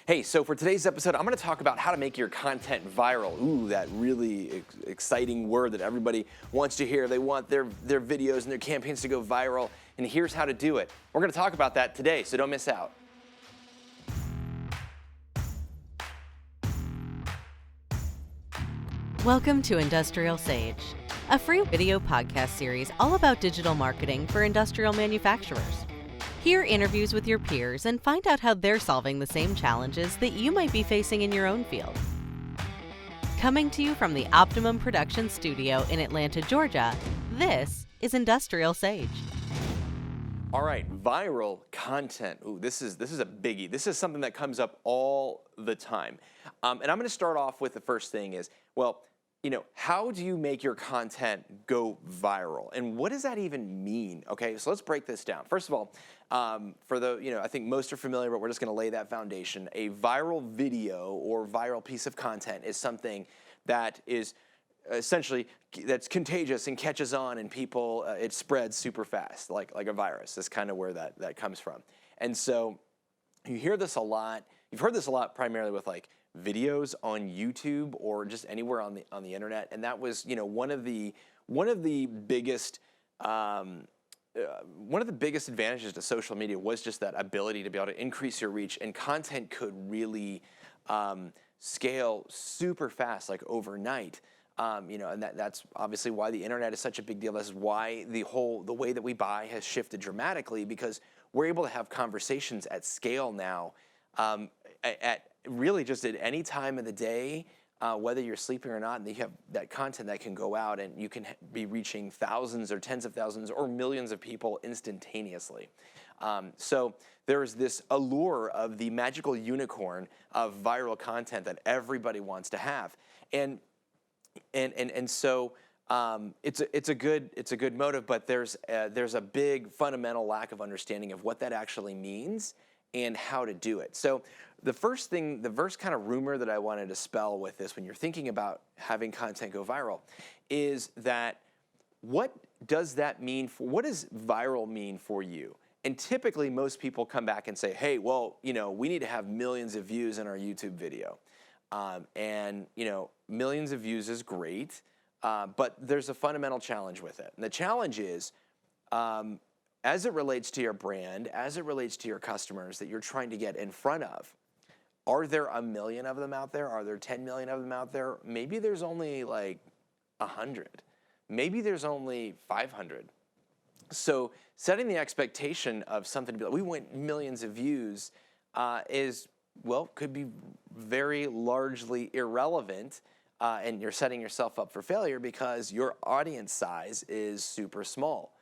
Hey, so for today's episode, I'm going to talk about how to make your content viral. Ooh, that really exciting word that everybody wants to hear. They want their videos and their campaigns to go viral, and here's how to do it. We're going to talk about that today, so don't miss out. Welcome to IndustrialSage, a free video podcast series all about digital marketing for industrial manufacturers. Hear interviews with your peers and find out how they're solving the same challenges that you might be facing in your own field. Coming to you from the Optimum Production Studio in Atlanta, Georgia, this is IndustrialSage. All right, viral content. Ooh, this is a biggie. This is something that comes up all the time. And I'm going to start off with the first thing is, well, how do you make your content go viral? And what does that even mean? Okay, so let's break this down. First of all, I think most are familiar, but we're just going to lay that foundation. A viral video or viral piece of content is something that is essentially that's contagious and catches on, and people it spreads super fast, like a virus. That's kind of where that comes from. And so you hear this a lot. You've heard this a lot primarily with like videos on YouTube or just anywhere on the internet, and that was one of the biggest advantages to social media was just that ability to be able to increase your reach, and content could really scale super fast, like overnight. And that's obviously why the internet is such a big deal. This is why the way that we buy has shifted dramatically, because we're able to have conversations at scale now, at really just at any time of the day, whether you're sleeping or not, and you have that content that can go out, and you can be reaching thousands or tens of thousands or millions of people instantaneously. So there's this allure of the magical unicorn of viral content that everybody wants to have, and so it's a good motive, but there's a big fundamental lack of understanding of what that actually means and how to do it. So the first kind of rumor that I wanted to dispel with this, when you're thinking about having content go viral, is that what does viral mean for you? And typically most people come back and say, hey, well, we need to have millions of views in our YouTube video. And millions of views is great, but there's a fundamental challenge with it. And the challenge is, as it relates to your brand, as it relates to your customers that you're trying to get in front of, are there 1 million of them out there? Are there 10 million of them out there? Maybe there's only like 100. Maybe there's only 500. So setting the expectation of something to be like, we want millions of views could be very largely irrelevant, and you're setting yourself up for failure because your audience size is super small.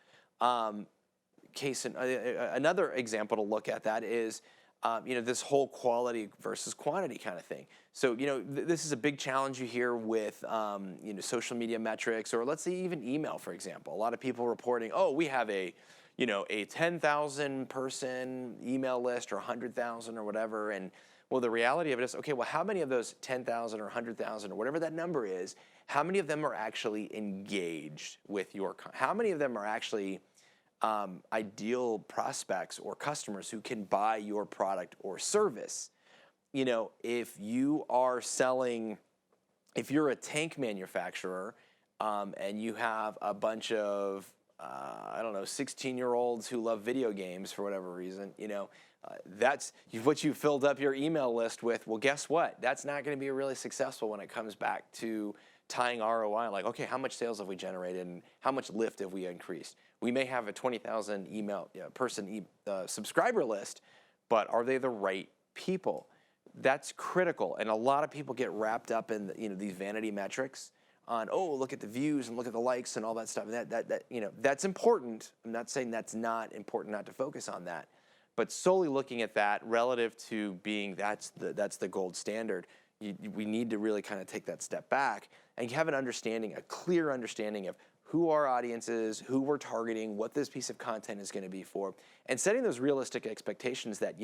Another example to look at that is, this whole quality versus quantity kind of thing. So, this is a big challenge you hear with, social media metrics, or let's say even email, for example. A lot of people reporting, oh, we have a 10,000 person email list, or 100,000 or whatever. And well, the reality of it is, okay, well, how many of those 10,000 or 100,000 or whatever that number is, how many of them are actually engaged with your how many of them are actually ideal prospects or customers who can buy your product or service? If you're a tank manufacturer, and you have a bunch of 16-year-olds who love video games for whatever reason, that's what you filled up your email list with. Well, guess what? That's not going to be really successful when it comes back to tying ROI. Like, okay, how much sales have we generated, and how much lift have we increased? We may have a 20,000 person subscriber list, but are they the right people? That's critical, and a lot of people get wrapped up in these vanity metrics on, oh, look at the views and look at the likes and all that stuff. And that's important. I'm not saying that's not important, not to focus on that, but solely looking at that relative to being that's the gold standard. We need to really kind of take that step back and have a clear understanding of who our audience is, who we're targeting, what this piece of content is going to be for, and setting those realistic expectations that,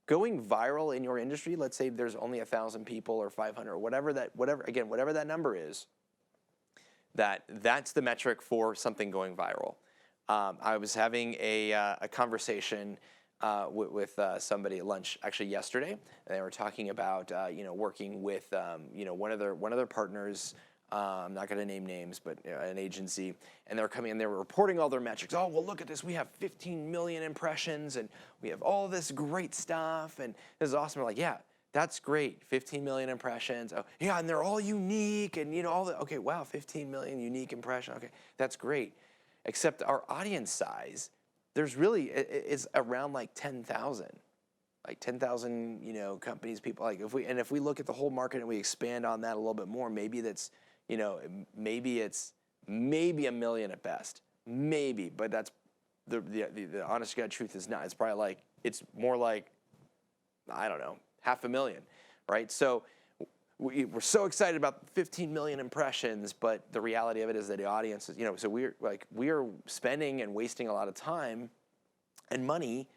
going viral in your industry, let's say there's only 1,000 people or 500 or whatever that number is, that's the metric for something going viral. I was having a conversation with somebody at lunch actually yesterday, and they were talking about working with one of their partners. I'm not going to name names, but an agency, and they're coming and they were reporting all their metrics. Oh, well, look at this. We have 15 million impressions, and we have all this great stuff, and this is awesome. We're like, yeah, that's great. 15 million impressions. Oh, yeah, and they're all unique, and all the. Okay, wow, 15 million unique impressions. Okay, that's great. Except our audience size, there's really it's around like 10,000. Like 10,000, companies, people. Like if we look at the whole market and we expand on that a little bit more, maybe that's, maybe it's maybe a million at best, maybe. But that's the honest to God truth is not. It's probably like it's more like, I don't know, 500,000, right? So we're so excited about 15 million impressions, but the reality of it is that the audience is, so we are spending and wasting a lot of time and money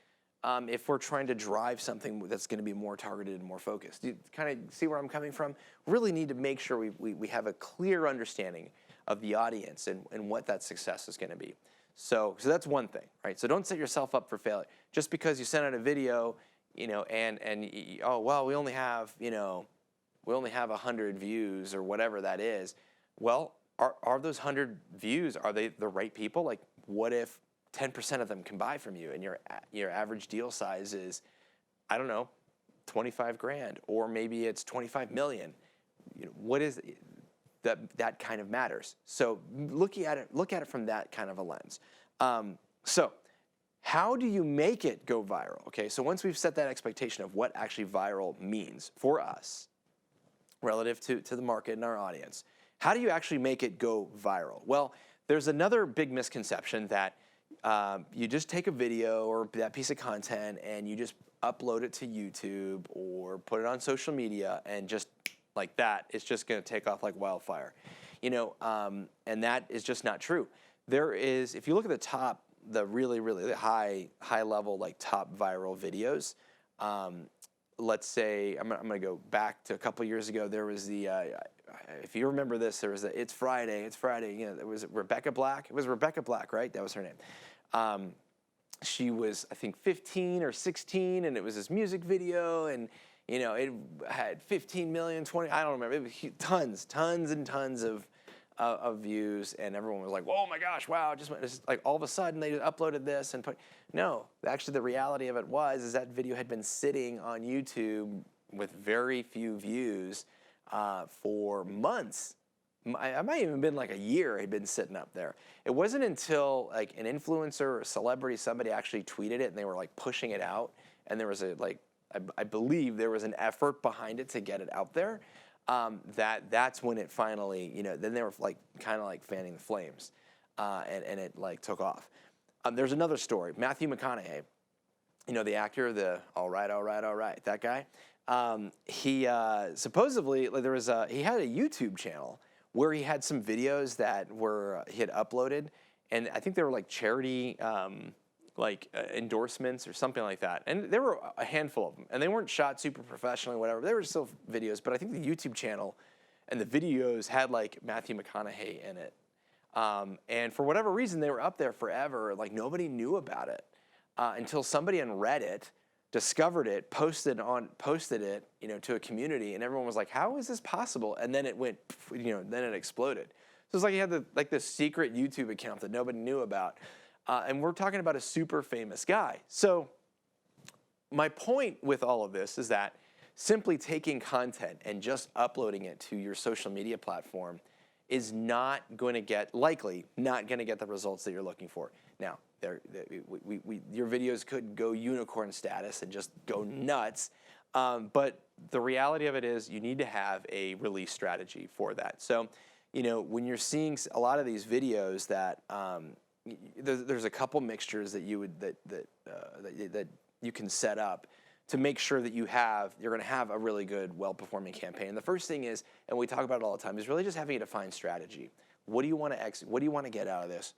if we're trying to drive something that's going to be more targeted and more focused. You kind of see where I'm coming from? Really need to make sure we have a clear understanding of the audience and what that success is going to be. So that's one thing, right? So don't set yourself up for failure. Just because you send out a video, oh, well, we only have 100 views or whatever that is. Well, are those 100 views, are they the right people? Like, what if 10% of them can buy from you and your average deal size is, I don't know, 25 grand, or maybe it's 25 million. What is that kind of matters. So look at it from that kind of a lens. So how do you make it go viral? Okay, so once we've set that expectation of what actually viral means for us relative to the market and our audience, how do you actually make it go viral? Well, there's another big misconception that you just take a video or that piece of content and you just upload it to YouTube or put it on social media, and just like that, it's just going to take off like wildfire. And that is just not true. There is, if you look at the top, the really, really high level, like top viral videos, let's say, I'm going to go back to a couple years ago. There was the, if you remember this, there was the It's Friday. It was Rebecca Black. It was Rebecca Black, right? That was her name. She was, I think, 15 or 16, and it was this music video, and it had 15 million, 20, I don't remember. It was tons and tons of views, and everyone was like, "Oh my gosh, wow!" Just like all of a sudden they just uploaded this and put. No, actually, the reality of it is that video had been sitting on YouTube with very few views for months. I might even been like a year. Had been sitting up there. It wasn't until like an influencer or a celebrity, somebody actually tweeted it, and they were like pushing it out, and there was I believe there was an effort behind it to get it out there. That's when it finally, then they were like kind of like fanning the flames, and it like took off. There's another story. Matthew McConaughey, the actor, the all right, that guy. He supposedly he had a YouTube channel where he had some videos that he had uploaded, and I think they were like charity endorsements or something like that. And there were a handful of them, and they weren't shot super professionally, whatever. They were still videos, but I think the YouTube channel and the videos had like Matthew McConaughey in it. And for whatever reason, they were up there forever. Like nobody knew about it until somebody on Reddit discovered it, posted it, to a community, and everyone was like, "How is this possible?" And then it went, then it exploded. So it's like he had this secret YouTube account that nobody knew about. And we're talking about a super famous guy. So my point with all of this is that simply taking content and just uploading it to your social media platform is not going to get the results that you're looking for. Now, your videos could go unicorn status and just go nuts, but the reality of it is you need to have a release strategy for that. So, when you're seeing a lot of these videos that there's a couple mixtures that that you can set up to make sure that you're going to have a really good, well-performing campaign. And the first thing is, and we talk about it all the time, is really just having a defined strategy. What do you want to get out of this?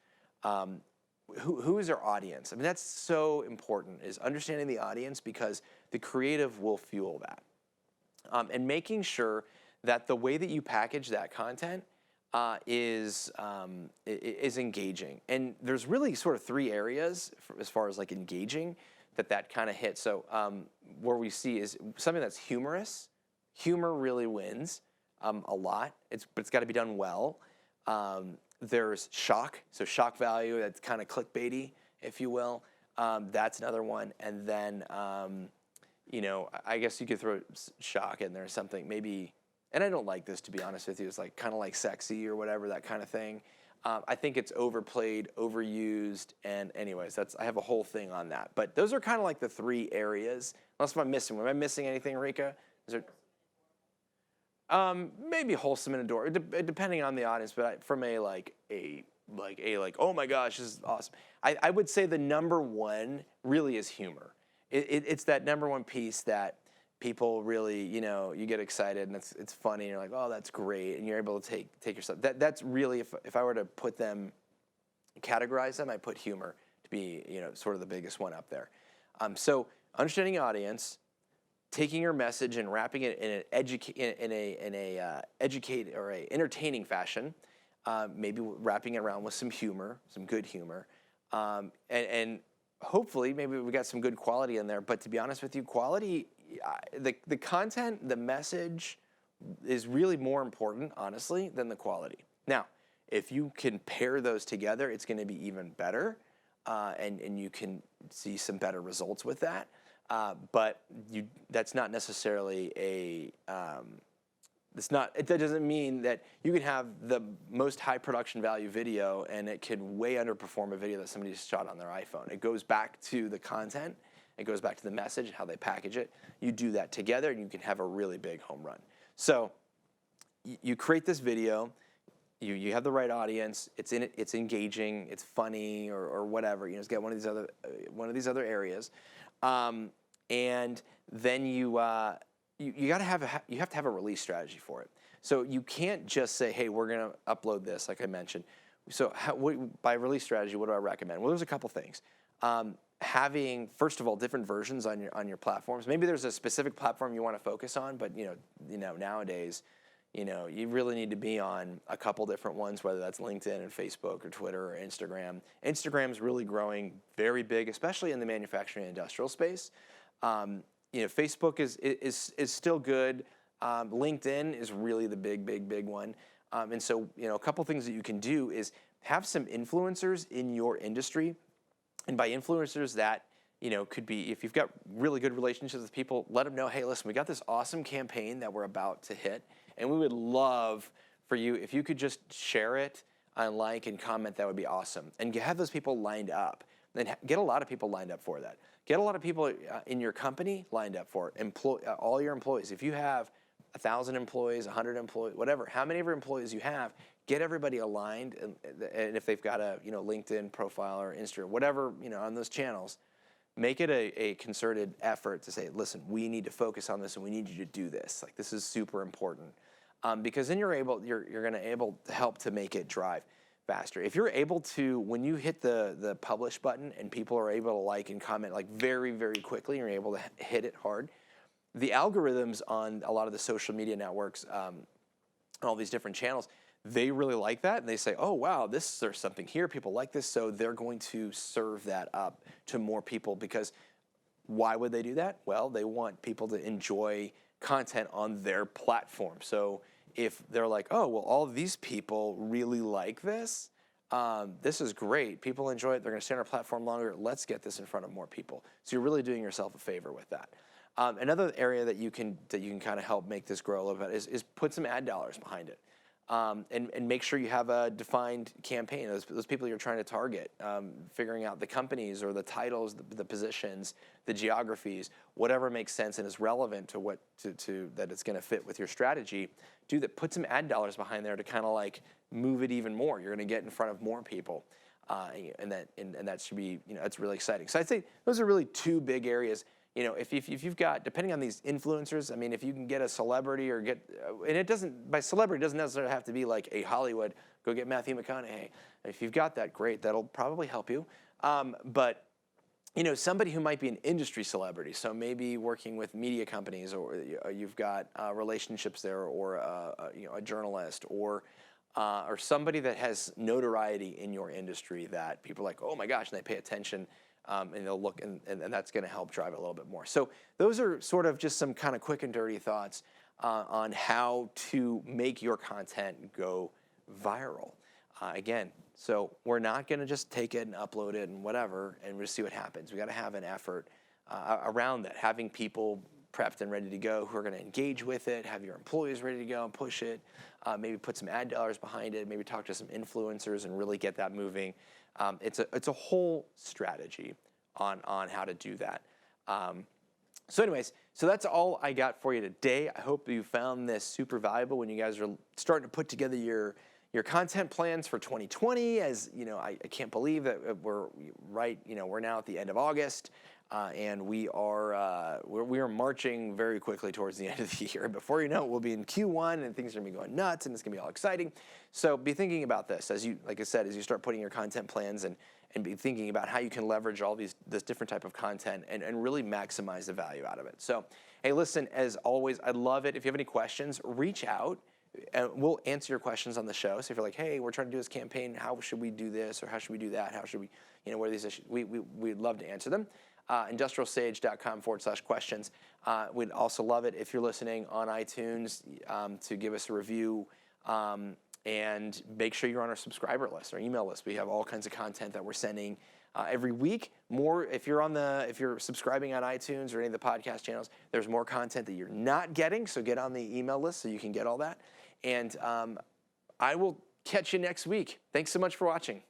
Who is our audience? I mean, that's so important, is understanding the audience, because the creative will fuel that. And making sure that the way that you package that content is engaging. And there's really sort of three areas as far as like engaging. that kind of hits. So where we see is something that's humorous. Humor really wins a lot. But it's got to be done well. There's shock, so shock value. That's kind of clickbaity, if you will. That's another one. And then I guess you could throw shock in there, something maybe. And I don't like this, to be honest with you. It's like kind of like sexy or whatever, that kind of thing. I think it's overplayed, overused, and anyways, I have a whole thing on that. But those are kind of like the 3 areas. Unless if I'm missing, am I missing anything, Rika? Is there? Maybe wholesome and adorable, depending on the audience. But from like oh my gosh, this is awesome. I would say the number one really is humor. It's that number one piece that people really, you get excited and it's funny and you're like, oh, that's great, and you're able to take yourself. That's really, if I were to categorize them, I put humor to be, sort of the biggest one up there. So understanding audience, taking your message and wrapping it in an educated or a entertaining fashion, maybe wrapping it around with some humor, some good humor, and hopefully maybe we got some good quality in there. But to be honest with you, quality. The content, the message is really more important, honestly, than the quality. Now, if you can pair those together, it's going to be even better, and you can see some better results with that. But that's not necessarily that doesn't mean that you can have the most high production value video and it can way underperform a video that somebody shot on their iPhone. It goes back to the content. It goes back to the message, how they package it. You do that together, and you can have a really big home run. So you create this video. You have the right audience. It's engaging. It's funny or whatever. It's got one of these other areas, and then you have to have a release strategy for it. So you can't just say, hey, we're going to upload this, like I mentioned. So by release strategy, what do I recommend? Well, there's a couple things. Having, first of all, different versions on your platforms. Maybe there's a specific platform you want to focus on, but nowadays, you really need to be on a couple different ones, whether that's LinkedIn and Facebook or Twitter or Instagram. Instagram's really growing very big, especially in the manufacturing and industrial space. Facebook is still good. LinkedIn is really the big one. And so, a couple things that you can do is have some influencers in your industry. And by influencers, that could be, if you've got really good relationships with people, let them know, hey, listen, we got this awesome campaign that we're about to hit, and we would love for you, if you could just share it and like and comment, that would be awesome. And have those people lined up. Then get a lot of people lined up for that. Get a lot of people in your company lined up for it. All your employees. If you have 1,000 employees, 100 employees, whatever, how many of your employees you have, get everybody aligned, and if they've got a LinkedIn profile or Instagram, whatever, on those channels, make it a concerted effort to say, listen, we need to focus on this and we need you to do this. Like, this is super important, because then you're going to able to help to make it drive faster. If you're able to, when you hit the publish button and people are able to like and comment like very, very quickly, and you're able to hit it hard, the algorithms on a lot of the social media networks, all these different channels, they really like that, and they say, oh, wow, there's something here. People like this, so they're going to serve that up to more people, because why would they do that? Well, they want people to enjoy content on their platform. So if they're like, oh, well, all of these people really like this, this is great. People enjoy it. They're going to stay on our platform longer. Let's get this in front of more people. So you're really doing yourself a favor with that. Another area that you can kind of help make this grow a little bit is put some ad dollars behind it. And make sure you have a defined campaign. Those people you're trying to target, figuring out the companies or the titles, the positions, the geographies, whatever makes sense and is relevant to that it's going to fit with your strategy. Do that. Put some ad dollars behind there to kind of like move it even more. You're going to get in front of more people, and that should be, that's really exciting. So I'd say those are really two big areas. If you've got, depending on these influencers, I mean, if you can get a celebrity and it doesn't, by celebrity, it doesn't necessarily have to be like a Hollywood, go get Matthew McConaughey. If you've got that, great, that'll probably help you. But, somebody who might be an industry celebrity, so maybe working with media companies, or you've got relationships there, or a journalist, or somebody that has notoriety in your industry that people are like, oh my gosh, and they pay attention. and they'll look, and that's going to help drive it a little bit more. So those are sort of just some kind of quick and dirty thoughts on how to make your content go viral. Again, so we're not going to just take it and upload it and whatever and just see what happens. We got to have an effort around that, having people prepped and ready to go who are going to engage with it, have your employees ready to go and push it, maybe put some ad dollars behind it, maybe talk to some influencers and really get that moving. It's a whole strategy on how to do that. So anyways, so that's all I got for you today. I hope you found this super valuable when you guys are starting to put together your content plans for 2020. As you know, I can't believe that we're now at the end of August, and we are marching very quickly towards the end of the year. Before you know it, we'll be in Q1, and things are gonna be going nuts, and it's gonna be all exciting. So be thinking about this as you, like I said, as you start putting your content plans and be thinking about how you can leverage all this different type of content and really maximize the value out of it. So, hey, listen, as always, I love it. If you have any questions, reach out. And we'll answer your questions on the show. So if you're like, hey, we're trying to do this campaign, how should we do this, or how should we do that? How should we, what are these issues? We'd love to answer them. IndustrialSage.com/questions. We'd also love it if you're listening on iTunes to give us a review, and make sure you're on our subscriber list, our email list. We have all kinds of content that we're sending every week. More if you're subscribing on iTunes or any of the podcast channels, there's more content that you're not getting. So get on the email list so you can get all that. And I will catch you next week. Thanks so much for watching.